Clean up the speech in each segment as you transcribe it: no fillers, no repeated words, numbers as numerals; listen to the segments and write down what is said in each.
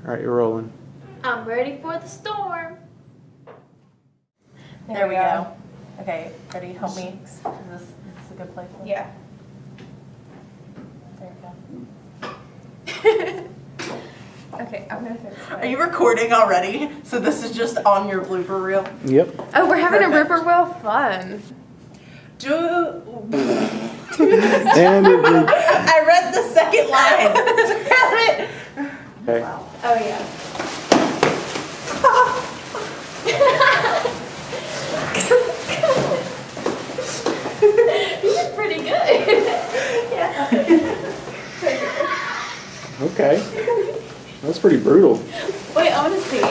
All right, you're rolling. I'm ready for the storm. There we go. Okay, ready? Help me. Is this a good place? Yeah. There Okay, I'm gonna fix we go. Are you recording already? So this is just on your blooper reel? Yep. Oh, we're having Perfect. a Blooper Reel fun. And I read the second line. okay. Oh yeah. You did pretty good. Yeah. Okay. That's pretty brutal. Wait, I want to see.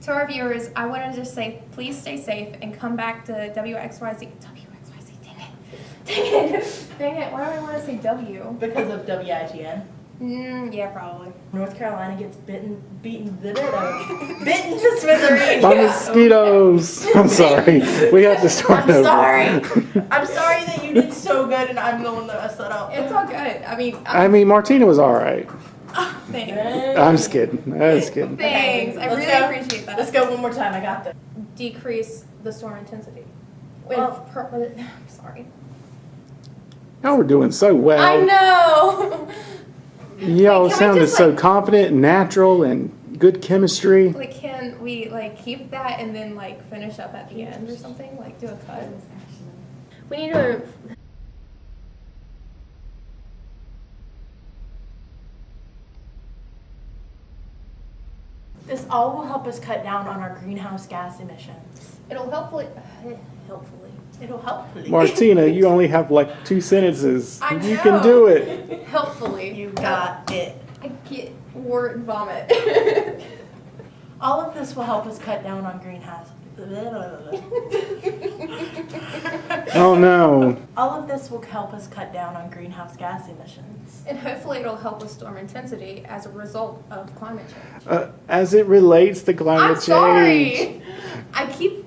To our viewers, I want to just say, please stay safe and come back to WXYZ. WXYZ, dang it. Dang it. Dang it, why do I want to say W? Because of WIGN. Yeah, probably. North Carolina gets beaten to smithereens. By mosquitoes. I'm sorry. We have to start I'm over. sorry. I'm sorry that you did so good and I'm the one that messed that up. It's all good. I mean, Martina was all right. Thanks. I'm just kidding. I was kidding. Thanks. I Let's really go. appreciate that. Let's go one more time. I got this. Decrease the storm intensity. Well- I'm sorry. Y'all were doing so well. I know. Y'all Wait, can we sounded just, so confident and natural and good chemistry. Like, can we keep that and then finish up at the end or something? Like, do a cut. We need to. This all will help us cut down on our greenhouse gas emissions. It'll hopefully. It'll help. Martina, you only have 2 sentences. I You know. can do it. Helpfully. You got it. I get word vomit. All of this will help us cut down on greenhouse. Oh no. All of this will help us cut down on greenhouse gas emissions. And hopefully it'll help with storm intensity as a result of climate change. As it relates to climate I'm change. sorry. I keep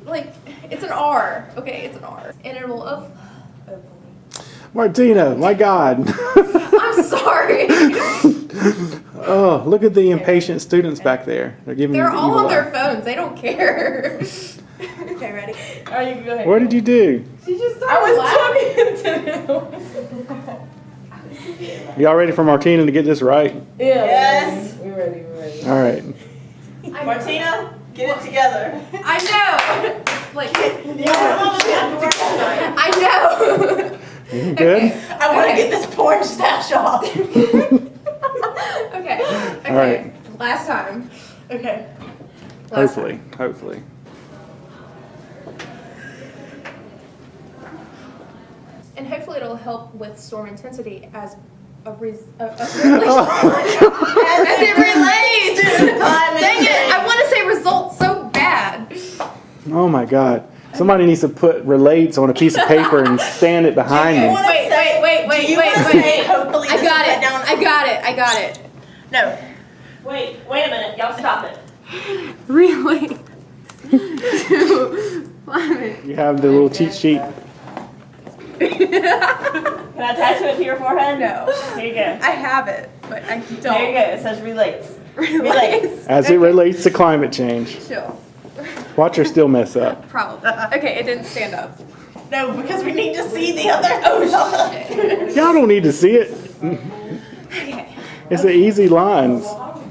it's an R. Okay, it's an R. And it will hopefully. Martina, my God. I'm sorry. Oh, look at the impatient students back there. They're giving you They're the all evil on their eye. phones. They don't care. Okay, ready? All right, you can go ahead. What did you do? She just I was talking to him. Y'all ready for Martina to get this right? Yes. We're ready, we're ready. All right. Martina, get it together. I know. Yeah. I know. You good? I want to get this porn stash off. Okay. All right. Last time. Okay. Last Hopefully. And hopefully it'll help with storm intensity as a as it relates. Dang it! I want to say results so bad. Oh my God. Somebody needs to put relates on a piece of paper and stand it behind me. Wait. Hopefully I got it. No. Wait a minute. Y'all stop it. Really? Climate. You have the little cheat sheet. Can I attach it to your forehead? No. Here you go. I have it, but I don't. There you go. It says relates. Relates. As it relates to climate change. Sure. Watch her still mess up. Probably. Okay, it didn't stand up. No, because we need to see the other. Oh, shit. Y'all don't need to see it. Okay. It's an easy lines. All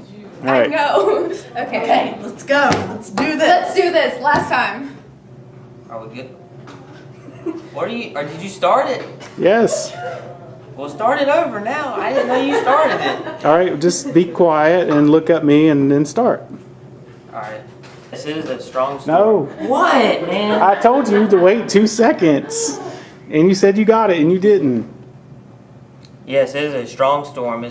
I right. know. Okay. Okay, let's go. Let's do this. Let's do this. Last time. Are we good? What are you, or did you start it? Yes. Well, start it over now. I didn't know you started it. All right. Just be quiet and look at me and then start. All right. This is a strong No. storm. What, man? I told you to wait 2 seconds. And you said you got it and you didn't. Yes, it is a strong storm.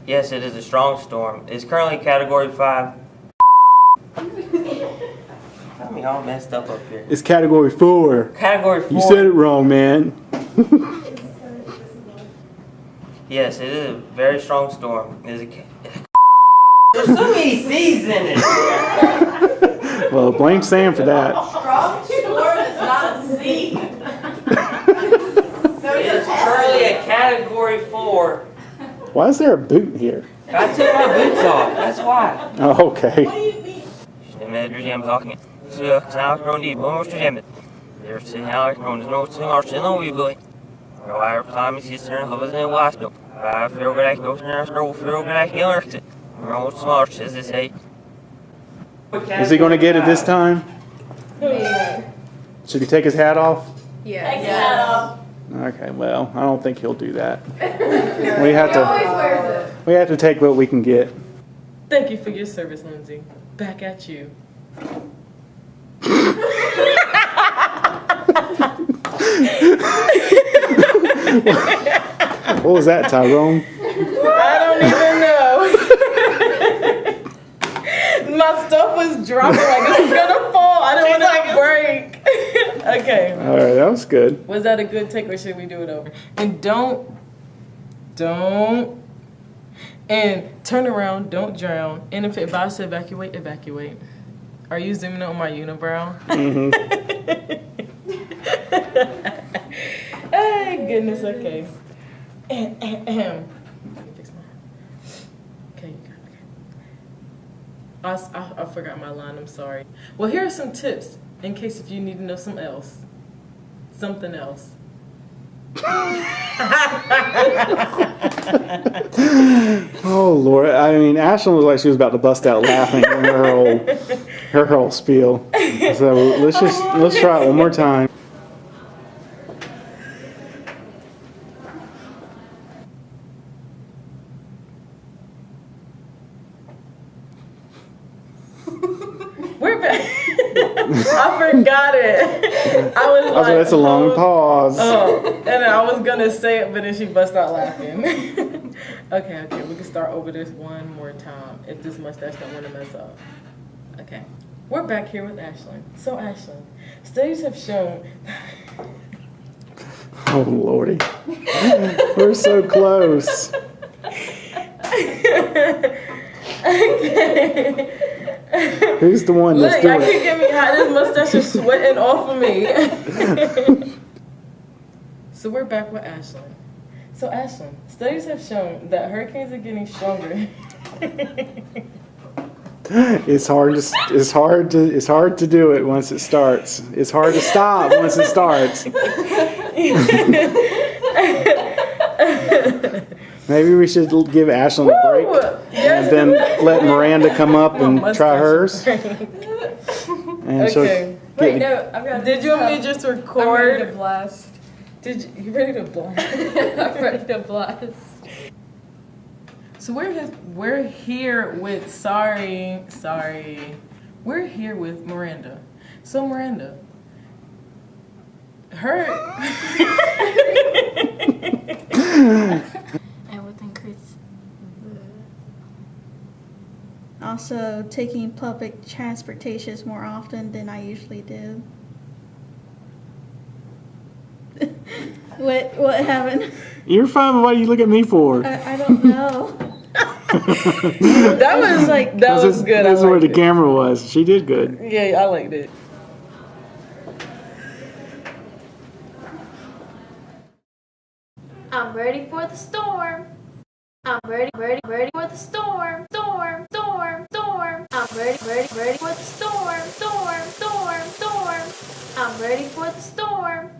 Yes, it is a strong storm. It's currently Category 5. Got me all messed up here. It's category 4. Category 4. You said it wrong, man. Yes, it is a very strong storm. It is a ABC's in it. Well, blame Sam for that. Strong sport is not a C. So It's currently a category 4. Why is there a boot here? I took my boots off. That's why. Oh, okay. What do you mean? Is he going to get it this time? Maybe. Should he take his hat off? Yeah. Okay, well, I don't think he'll do that. We He have always to. wears it. We have to take what we can get. Thank you for your service, Lindsay. Back at you. What was that, Tyrone? I don't even know. My stuff was dropping like it was gonna fall. I didn't want it to break. Okay. All right, that was good. Was that a good take or should we do it over? And don't, and turn around, don't drown. And if it advises to evacuate, evacuate. Are you zooming on my unibrow? Mm-hmm. Hey, goodness, okay. Let me fix my. Okay, you got it. Okay. I forgot my line, I'm sorry. Well, here are some tips in case if you need to know something else. Something else. Oh Lord! I mean, Ashlyn was like she was about to bust out laughing in her whole spiel. So let's try it one more time. We're back. I forgot it. I was like, That's a long pause. Oh, and then I was gonna say it, but then she bust out laughing. Okay, we can start over this one more time. If this mustache don't want to mess up. Okay, we're back here with Ashlyn. So Ashlyn, studies have shown. Oh Lordy, we're so close. Okay. Who's the one that's Look, doing y'all it? keep getting me hot. This mustache is sweating off of me. So we're back with Ashlyn. So Ashlyn, studies have shown that hurricanes are getting stronger. It's hard to do it once it starts. It's hard to stop once it starts. Maybe we should give Ashlyn a break and then let Miranda come up and try hers. And she'll Okay. Wait, no, I've got. Did you want me to just I'm ready to record? blast. You ready to blast? I'm ready to blast. So we're here with sorry. We're here with Miranda. So Miranda, I would increase also taking public transportation more often than I usually do. What happened? You're fine, but what do you look at me for? I don't know. that was like- that was good. That's I where the liked it. camera was. She did good. Yeah, I liked it. I'm ready for the storm. I'm ready for the storm. Storm. I'm ready for the storm. Storm. I'm ready for the storm.